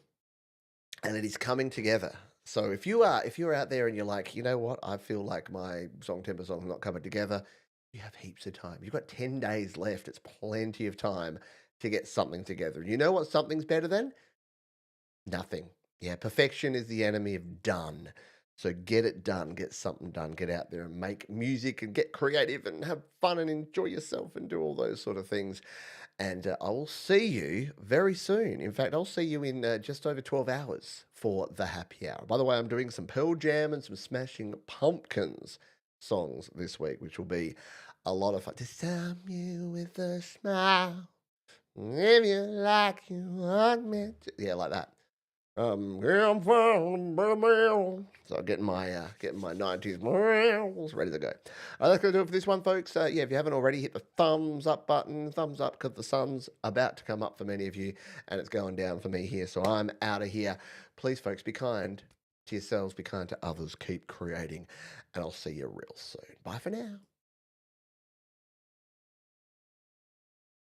and it is coming together. So if you're out there and you're like, you know what, I feel like my Songtember song's not coming together, you have heaps of time. You've got 10 days left. It's plenty of time to get something together. You know what something's better than? Nothing. Yeah, perfection is the enemy of done. So get it done, get something done, get out there and make music and get creative and have fun and enjoy yourself and do all those sort of things. And I will see you very soon. In fact, I'll see you in just over 12 hours for the happy hour. By the way, I'm doing some Pearl Jam and some Smashing Pumpkins songs this week, which will be a lot of fun. To sum you with a smile, if you like you want me to. Yeah, like that. Yeah, so getting my 90s morals ready to go. That's gonna do it for this one, folks. Yeah, if you haven't already, hit the thumbs up button, thumbs up, because the sun's about to come up for many of you, and it's going down for me here. So I'm out of here. Please, folks, be kind to yourselves, be kind to others, keep creating, and I'll see you real soon. Bye for now.